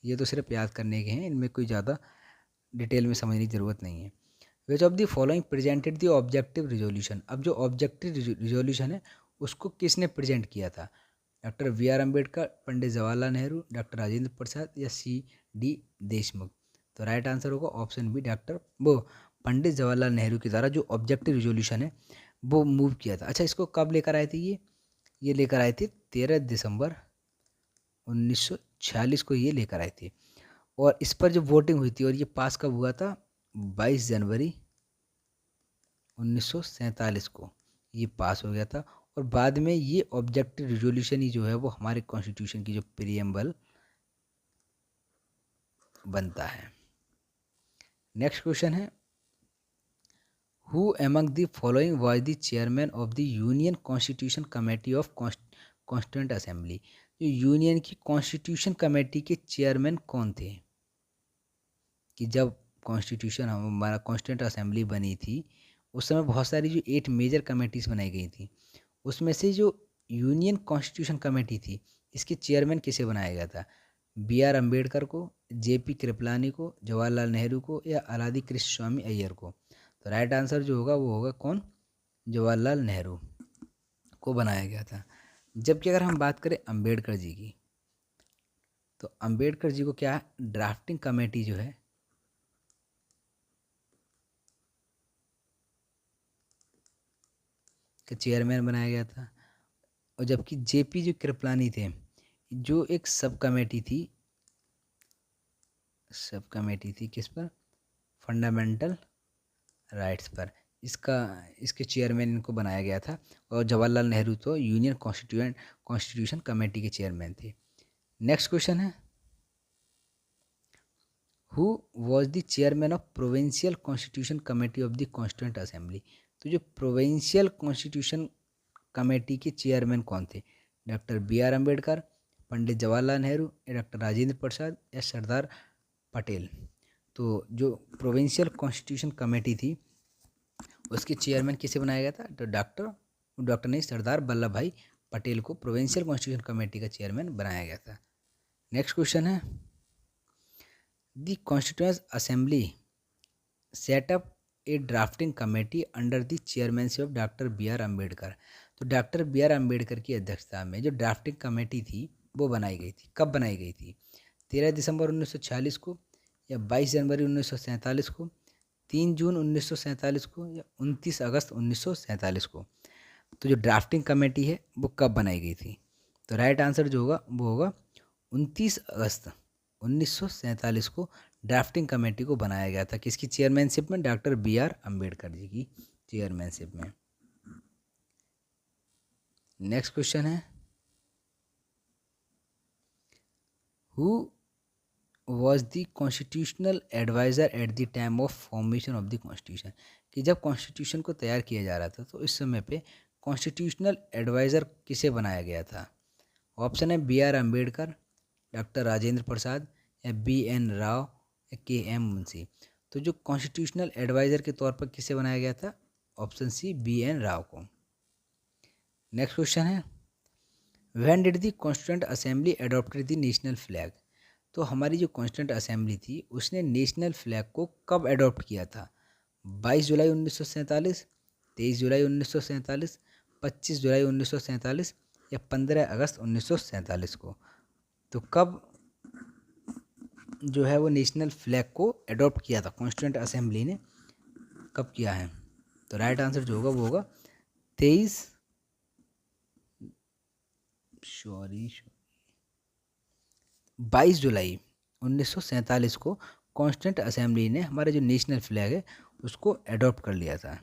Speaker 1: ये तो सिर्फ याद करने के हैं, इनमें कोई ज़्यादा डिटेल में समझने की ज़रूरत नहीं है। Which of the following presented the objective resolution. अब जो ऑब्जेक्टिव रिजोल्यूशन है उसको किसने प्रेजेंट किया था? Doctor B R Ambedkar, Pandit Jawaharlal Nehru, doctor Rajendra Prasad या सी डी देशमुख। तो राइट आंसर होगा ऑप्शन बी, डॉक्टर वो पंडित जवाहरलाल नेहरू के द्वारा जो ऑब्जेक्टिव रिजोल्यूशन है वो मूव किया था। अच्छा, इसको कब लेकर आए थे? ये लेकर आए थे 13 दिसंबर 1946 को ये लेकर आए थे। और इस पर जो वोटिंग हुई थी और ये पास कब हुआ था? 22 जनवरी 1947 को ये पास हो गया था। और बाद में ये ऑब्जेक्टिव रिजोल्यूशन ही जो है वो हमारे कॉन्स्टिट्यूशन की जो प्रीएम्बल बनता है। नेक्स्ट क्वेश्चन है, who among the following was the chairman of the union constitution committee of constituent assembly. जो यूनियन की कॉन्स्टिट्यूशन कमेटी के चेयरमैन कौन थे? कि जब कॉन्स्टिट्यूशन हमारा कॉन्स्टिट्यूंट असेंबली बनी थी उस समय बहुत सारी जो 8 मेजर कमेटीज़ बनाई गई थी, उसमें से जो यूनियन कॉन्स्टिट्यूशन कमेटी थी इसके चेयरमैन किसे बनाया गया था? बी आर अम्बेडकर को, जे पी कृपलानी को, जवाहरलाल नेहरू को या अलादी कृष्ण स्वामी अय्यर को। तो राइट आंसर जो होगा वो होगा कौन? जवाहरलाल नेहरू को बनाया गया था। जबकि अगर हम बात करें अम्बेडकर जी की, तो अम्बेडकर जी को क्या है, ड्राफ्टिंग कमेटी जो है का चेयरमैन बनाया गया था। और जबकि जेपी जो कृपलानी थे, जो एक सब कमेटी थी किस पर? फंडामेंटल राइट्स पर। इसके चेयरमैन इनको बनाया गया था। और जवाहरलाल नेहरू तो यूनियन कॉन्स्टिट्यूशन कमेटी के चेयरमैन थे। नेक्स्ट क्वेश्चन है, who was the chairman of provincial constitution committee of the constituent assembly. तो जो प्रोविंशियल कॉन्स्टिट्यूशन कमेटी के चेयरमैन कौन थे? Doctor B R Ambedkar, Pandit Jawaharlal Nehru या डॉक्टर राजेंद्र प्रसाद या सरदार पटेल। तो जो प्रोविंशियल कॉन्स्टिट्यूशन कमेटी थी उसके चेयरमैन किसे बनाया गया था? तो डॉक्टर नहीं, सरदार वल्लभ भाई पटेल को प्रोविंशियल कॉन्स्टिट्यूशन कमेटी का चेयरमैन बनाया गया था। नेक्स्ट क्वेश्चन है, the constituent assembly set up a drafting committee under the chairmanship of doctor B R Ambedkar. तो डॉक्टर बी आर अम्बेडकर की अध्यक्षता में जो ड्राफ्टिंग कमेटी थी वो बनाई गई थी। कब बनाई गई थी? 13 दिसंबर 1946 को या 22 जनवरी 1947 को, 3 जून 1947 को या 29 अगस्त 1947 को। तो जो ड्राफ्टिंग कमेटी है वो कब बनाई गई थी? तो राइट आंसर जो होगा वो होगा 29 अगस्त 1947 को ड्राफ्टिंग कमेटी को बनाया गया था। किसकी चेयरमैनशिप में? Doctor B R Ambedkar ji की चेयरमैनशिप में। नेक्स्ट क्वेश्चन है, who was the constitutional adviser at the time of formation of the constitution. कि जब कॉन्स्टिट्यूशन को तैयार किया जा रहा था तो इस समय पे कॉन्स्टिट्यूशनल एडवाइज़र किसे बनाया गया था? ऑप्शन है B R Ambedkar, doctor Rajendra Prasad या बी एन राव या के एम मुंशी। तो जो कॉन्स्टिट्यूशनल एडवाइज़र के तौर पर किसे बनाया गया था? Option C, B N Rau को। नेक्स्ट क्वेश्चन है, when did the constituent assembly adopted the national flag. तो हमारी जो कॉन्स्टिट्यूएंट असेंबली थी उसने नेशनल फ्लैग को कब एडॉप्ट किया था? 22 जुलाई 1947, 23 जुलाई 1947, 25 जुलाई 1947 या 15 अगस्त 1947 को। तो कब जो है वो नेशनल फ्लैग को एडॉप्ट किया था कॉन्स्टिट्यूएंट असेंबली ने, कब किया है? तो राइट आंसर जो होगा वो होगा 22 जुलाई 1947 को कॉन्स्टिट्यूएंट असेंबली ने हमारा जो नेशनल फ्लैग है उसको एडॉप्ट कर लिया था।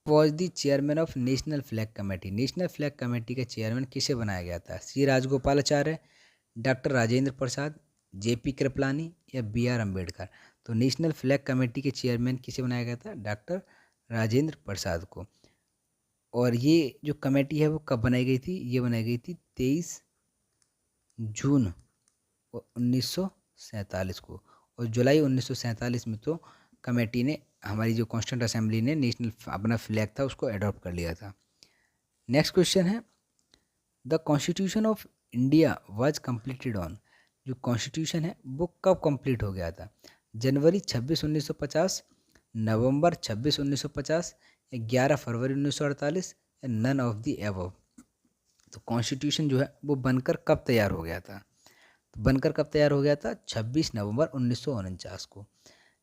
Speaker 1: Was the chairman of national flag committee. National flag committee का चेयरमैन किसे बनाया गया था? सी राजगोपालाचार्य, डॉक्टर राजेंद्र प्रसाद, जे पी कृपलानी या बी आर अम्बेडकर। तो नेशनल फ्लैग कमेटी के चेयरमैन किसे बनाया गया था? डॉक्टर राजेंद्र प्रसाद को। और ये जो कमेटी है वो कब बनाई गई थी? ये बनाई गई थी 23 जून 1947 को। और जुलाई 1947 में तो कमेटी ने, हमारी जो कॉन्स्टिट्यूएंट असेंबली ने नेशनल अपना फ्लैग था उसको एडॉप्ट कर लिया था। नेक्स्ट क्वेश्चन है, the constitution of India was completed on. जो कॉन्स्टिट्यूशन है वो कब कंप्लीट हो गया था? जनवरी 26 1950, नवंबर 26 1950, या 11 फरवरी 1948, या नन ऑफ द एबव। तो कॉन्स्टिट्यूशन जो है वो बनकर कब तैयार हो गया था? तो बनकर कब तैयार हो गया था? 26 नवंबर 1949 को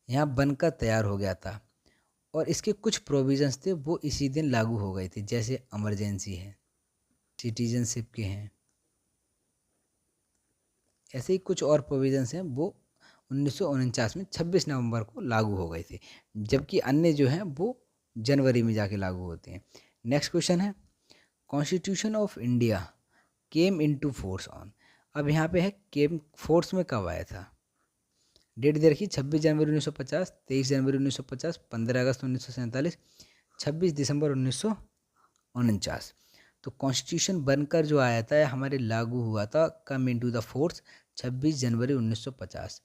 Speaker 1: यहाँ बनकर तैयार हो गया था। और इसके कुछ प्रोविजंस थे वो इसी दिन लागू हो गए थे, जैसे इमरजेंसी है, सिटीजनशिप के हैं, ऐसे ही कुछ और प्रोविजंस हैं वो 1949 में 26 नवंबर को लागू हो गए थे, जबकि अन्य जो हैं वो जनवरी में जाके लागू होते हैं। नेक्स्ट क्वेश्चन है, constitution of India came into force on. अब यहाँ पे है केम फोर्स में कब आया था? डेट दे रखी 26 जनवरी 1950, 23 जनवरी 1950, 15 अगस्त 1947, 26 दिसंबर 1949। तो कॉन्स्टिट्यूशन बनकर जो आया था हमारे लागू हुआ था, कम इनटू द फोर्स 26 जनवरी 1950।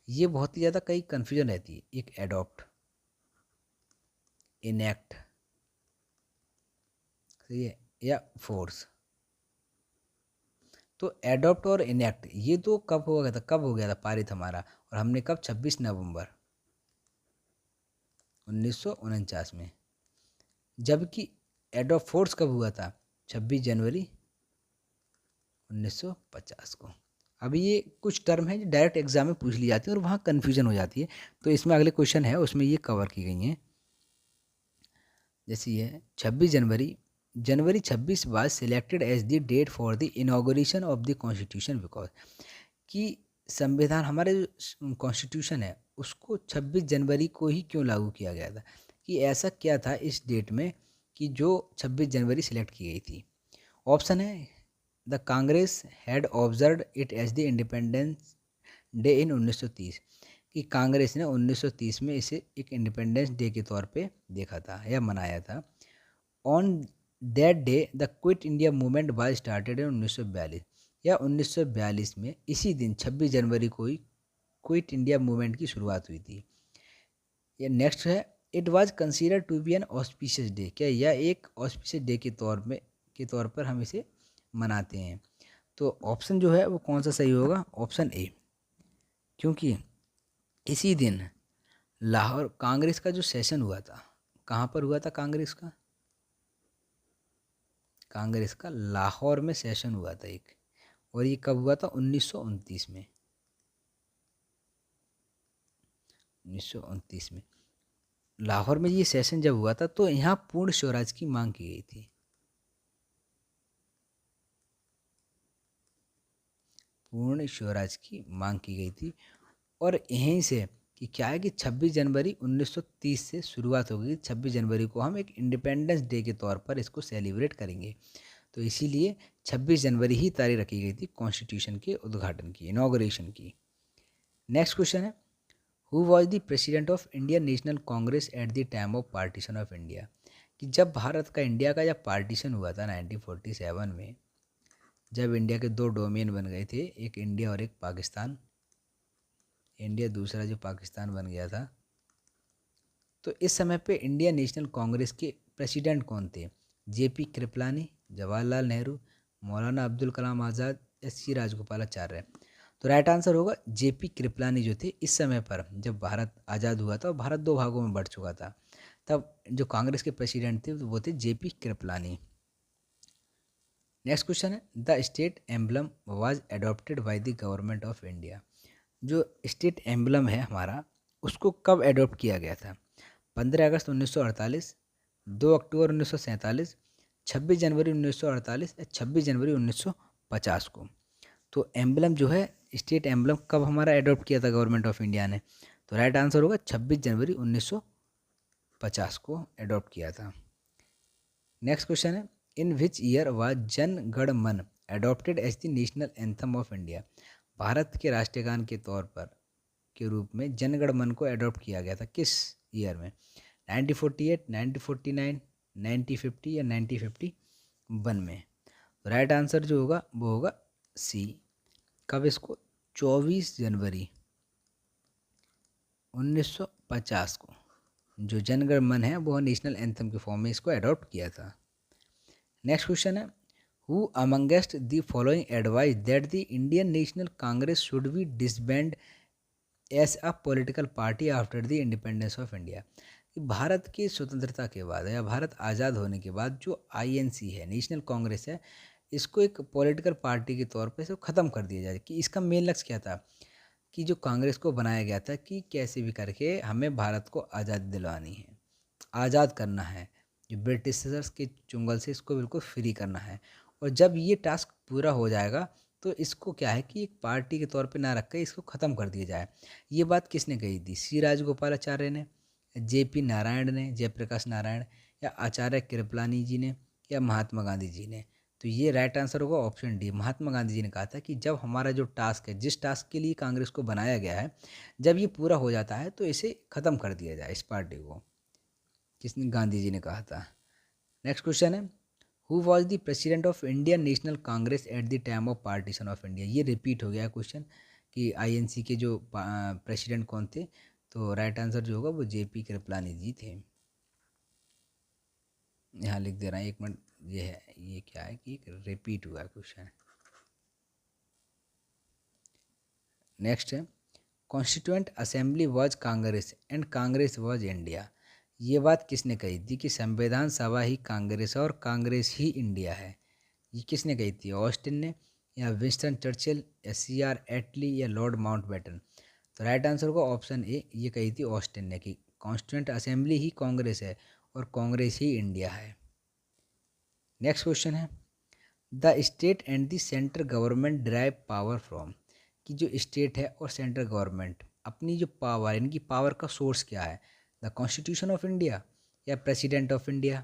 Speaker 1: ये बहुत ही ज़्यादा कई कन्फ्यूजन रहती है, एक एडॉप्ट, इनएक्ट, सही है, या फोर्स। तो एडॉप्ट और इनएक्ट ये तो कब हो गया था, कब हो गया था पारित हमारा, और हमने कब? 26 नवंबर 1949 में। जबकि एडॉप्ट फोर्स कब हुआ था? 26 जनवरी 1950 को। अभी ये कुछ टर्म है जो डायरेक्ट एग्जाम में पूछ ली जाती है और वहाँ कन्फ्यूजन हो जाती है, तो इसमें अगले क्वेश्चन है उसमें ये कवर की गई हैं। जैसे ये 26 जनवरी, January 26 was selected as the date for the inauguration of the constitution, because कि संविधान, हमारे जो कॉन्स्टिट्यूशन है उसको 26 जनवरी को ही क्यों लागू किया गया था, कि ऐसा क्या था इस डेट में कि जो 26 जनवरी सिलेक्ट की गई थी? ऑप्शन है, the Congress had observe it as the independence day in 1930, कि कांग्रेस ने 1930 में इसे एक इंडिपेंडेंस डे के तौर पे देखा था या मनाया था। On that day the quit India movement was started in 1942, या 1942 में इसी दिन 26 जनवरी को ही क्विट इंडिया मूवमेंट की शुरुआत हुई थी। या नेक्स्ट है, it was consider to be an auspicious day, क्या यह एक ऑस्पिशियस डे के तौर पर हम इसे मनाते हैं? तो ऑप्शन जो है वो कौन सा सही होगा? ऑप्शन ए, क्योंकि इसी दिन लाहौर कांग्रेस का जो सेशन हुआ था, कहाँ पर हुआ था कांग्रेस का? कांग्रेस का लाहौर में सेशन हुआ था एक, और ये कब हुआ था? 1929 में, 1929 में लाहौर में ये सेशन जब हुआ था तो यहाँ पूर्ण स्वराज की मांग की गई थी, पूर्ण स्वराज की मांग की गई थी। और यहीं से कि क्या है कि 26 जनवरी 1930 से शुरुआत हो गई, 26 जनवरी को हम एक इंडिपेंडेंस डे के तौर पर इसको सेलिब्रेट करेंगे, तो इसीलिए 26 जनवरी ही तारीख रखी गई थी कॉन्स्टिट्यूशन के उद्घाटन की, इनॉग्रेशन की। नेक्स्ट क्वेश्चन है, who was the president of Indian National Congress eight the time of partition of India, कि जब भारत का इंडिया का जब पार्टीशन हुआ था 1947 में, जब इंडिया के दो डोमेन बन गए थे, एक इंडिया और एक पाकिस्तान, इंडिया दूसरा जो पाकिस्तान बन गया था, तो इस समय पे इंडियन नेशनल कांग्रेस के प्रेसिडेंट कौन थे? जेपी कृपलानी, जवाहरलाल नेहरू, मौलाना अब्दुल कलाम आज़ाद, एस.सी. राजगोपालाचार्य। तो राइट आंसर होगा जेपी कृपलानी जो थे, इस समय पर जब भारत आज़ाद हुआ था और भारत दो भागों में बढ़ चुका था, तब जो कांग्रेस के प्रेसिडेंट थे वो थे जेपी कृपलानी। नेक्स्ट क्वेश्चन है, the state emblem was adopted by the government of India, जो स्टेट एम्बलम है हमारा उसको कब एडॉप्ट किया गया था? 15 अगस्त 1948, 2 अक्टूबर 1947, 26 जनवरी 1948, या 26 जनवरी 1950 को। तो एम्बलम जो है, स्टेट एम्बलम कब हमारा एडॉप्ट किया था गवर्नमेंट ऑफ इंडिया ने? तो राइट आंसर होगा 26 जनवरी 1950 को एडॉप्ट किया था। नेक्स्ट क्वेश्चन है, in which year was Jana Gana Mana adopted as the national anthem of India, Bharat के राष्ट्रीय गान के तौर पर के रूप में जन गण मन को एडॉप्ट किया गया था, किस ईयर में? 1948, 1949, 1950 या 1951 में? राइट आंसर जो होगा वो होगा सी। कब इसको? 24 जनवरी 1950 को जो जन गण मन है वो नेशनल एंथम के फॉर्म में इसको अडॉप्ट किया था। नेक्स्ट क्वेश्चन है, who amongst the following advise that the Indian National Congress should be disband as a political party after the independence of India, कि भारत की स्वतंत्रता के बाद या भारत आज़ाद होने के बाद जो आईएनसी है, नेशनल कांग्रेस है, इसको एक पॉलिटिकल पार्टी के तौर पे इसको ख़त्म कर दिया जाए। कि इसका मेन लक्ष्य क्या था, कि जो कांग्रेस को बनाया गया था कि कैसे भी करके हमें भारत को आज़ादी दिलवानी है, आज़ाद करना है, जो ब्रिटिशर्स के चुंगल से इसको बिल्कुल फ्री करना है। और जब ये टास्क पूरा हो जाएगा तो इसको क्या है कि एक पार्टी के तौर पे ना रख के इसको ख़त्म कर दिया जाए। ये बात किसने कही थी, सी राजगोपालाचार्य ने, जेपी नारायण ने, जयप्रकाश नारायण, या आचार्य कृपलानी जी ने, या महात्मा गांधी जी ने। तो ये राइट आंसर होगा ऑप्शन डी। महात्मा गांधी जी ने कहा था कि जब हमारा जो टास्क है, जिस टास्क के लिए कांग्रेस को बनाया गया है, जब ये पूरा हो जाता है तो इसे ख़त्म कर दिया जाए, इस पार्टी को। किसने, गांधी जी ने कहा था। नेक्स्ट क्वेश्चन है, who was the president of Indian National Congress eight the time of partition of India. ये रिपीट हो गया क्वेश्चन कि आईएनसी के जो प्रेसिडेंट कौन थे। तो राइट आंसर जो होगा वो जेपी कृपलानी जी थे। यहाँ लिख दे रहा है, एक मिनट, ये है, ये क्या है कि रिपीट हुआ क्वेश्चन। नेक्स्ट है, constituent assembly was Congress and Congress was India. ये बात किसने कही थी कि संविधान सभा ही कांग्रेस और कांग्रेस ही इंडिया है। ये किसने कही थी, ऑस्टिन ने, या विंस्टन चर्चिल, या सीआर एटली, या लॉर्ड माउंटबेटन। तो राइट आंसर होगा ऑप्शन ए, ये कही थी ऑस्टिन ने कि कॉन्स्टिट्यूएंट असेंबली ही कांग्रेस है और कांग्रेस ही इंडिया है। नेक्स्ट क्वेश्चन है, the state and the central government derive power from. कि जो स्टेट है और सेंट्रल गवर्नमेंट अपनी जो पावर, इनकी पावर का सोर्स क्या है, द कॉन्स्टिट्यूशन ऑफ इंडिया, या president of India,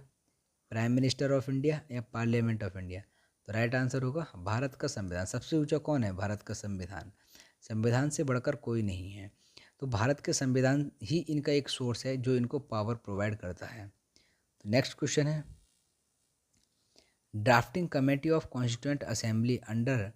Speaker 1: prime minister of India, या पार्लियामेंट ऑफ इंडिया। तो राइट आंसर होगा भारत का संविधान। सबसे ऊंचा कौन है, भारत का संविधान। संविधान से बढ़कर कोई नहीं है। तो भारत के संविधान ही इनका एक सोर्स है जो इनको पावर प्रोवाइड करता है। तो नेक्स्ट क्वेश्चन है, drafting committee of constituent assembly under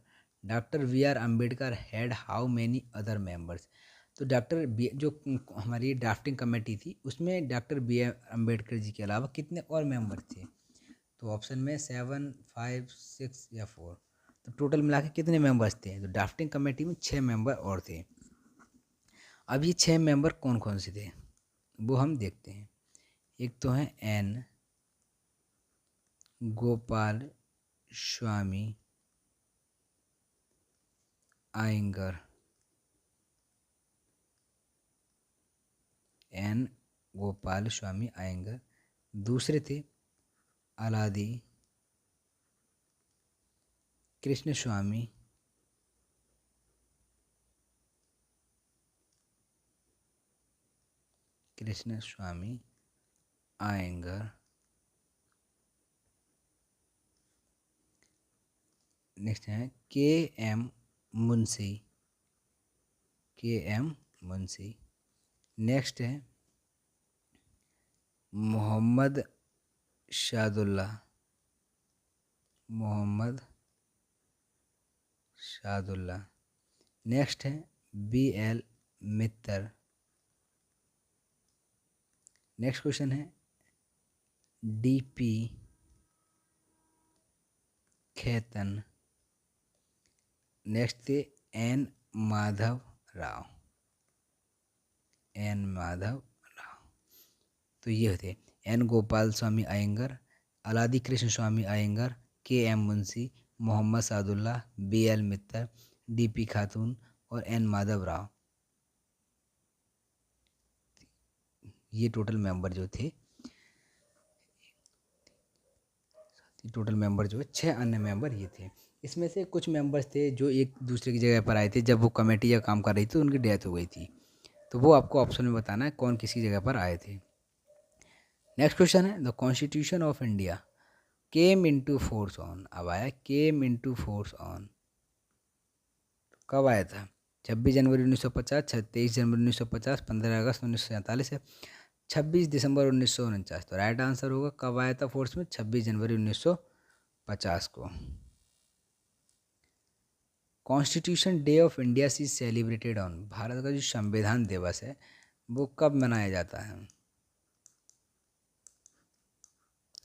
Speaker 1: doctor V R Ambedkar had how many other members. तो डॉक्टर बी, जो हमारी ड्राफ्टिंग कमेटी थी, उसमें doctor B R Ambedkar ji के अलावा कितने और मेंबर थे। तो ऑप्शन में 7, 5, 6 या 4। तो टोटल मिला के कितने मेंबर्स थे, तो ड्राफ्टिंग कमेटी में 6 मेंबर और थे। अब ये 6 मेंबर कौन कौन से थे वो हम देखते हैं। एक तो हैं एन गोपाल स्वामी आयंगर, एन गोपाल स्वामी आयंगर। दूसरे थे अलादी कृष्ण स्वामी आयंगर। नेक्स्ट है मुंशी के एम मुंशी। नेक्स्ट है मोहम्मद शादुल्ला। नेक्स्ट है BL मित्तर। नेक्स्ट क्वेश्चन है DP खेतन। नेक्स्ट थे एन माधव राव। तो ये थे एन गोपाल स्वामी अयंगर, अलादी कृष्ण स्वामी अयंगर, KM मुंशी, मोहम्मद सादुल्ला, BL मित्तर, DP खातून और एन माधव राव। ये टोटल मेंबर जो थे, टोटल मेंबर जो है 6 अन्य मेंबर ये थे। इसमें से कुछ मेंबर्स थे जो एक दूसरे की जगह पर आए थे, जब वो कमेटी का काम कर रही थी उनकी डेथ हो गई थी। तो वो आपको ऑप्शन में बताना है कौन किसकी जगह पर आए थे। नेक्स्ट क्वेश्चन है, the constitution of India came into force on. अब आया केम इनटू फोर्स ऑन, कब आया था, 26 जनवरी 1950, 23 जनवरी 1950, 15 अगस्त 1947 है, 26 दिसंबर 1949। तो राइट आंसर होगा कब आया था फोर्स में, 26 जनवरी 1950 को। Constitution day of India is celebrated on. Bharat का जो संविधान दिवस है वो कब मनाया जाता है,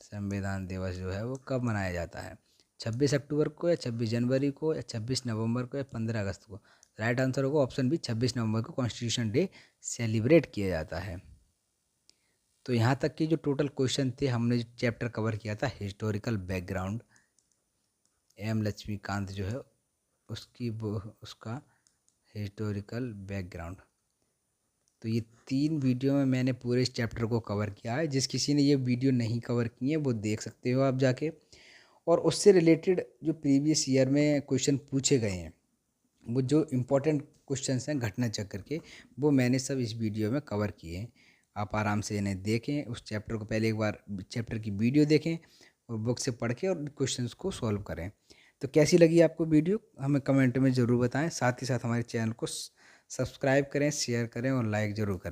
Speaker 1: संविधान दिवस जो है वो कब मनाया जाता है, 26 अक्टूबर को, या 26 जनवरी को, या 26 नवंबर को, या 15 अगस्त को। राइट आंसर होगा ऑप्शन बी, 26 नवंबर को कॉन्स्टिट्यूशन डे सेलिब्रेट किया जाता है। तो यहाँ तक के जो टोटल क्वेश्चन थे, हमने जो चैप्टर कवर किया था हिस्टोरिकल बैकग्राउंड, एम लक्ष्मीकांत जो है उसका हिस्टोरिकल बैकग्राउंड। तो ये 3 वीडियो में मैंने पूरे इस चैप्टर को कवर किया है। जिस किसी ने ये वीडियो नहीं कवर की है वो देख सकते हो आप जाके, और उससे रिलेटेड जो प्रीवियस ईयर में क्वेश्चन पूछे गए हैं, वो जो इम्पोर्टेंट क्वेश्चंस हैं घटना चक्कर के, वो मैंने सब इस वीडियो में कवर किए हैं। आप आराम से इन्हें देखें, उस चैप्टर को पहले एक बार चैप्टर की वीडियो देखें और बुक से पढ़ के और क्वेश्चंस को सॉल्व करें। तो कैसी लगी आपको वीडियो हमें कमेंट में ज़रूर बताएं। साथ ही साथ हमारे चैनल को सब्सक्राइब करें, शेयर करें और लाइक ज़रूर करें।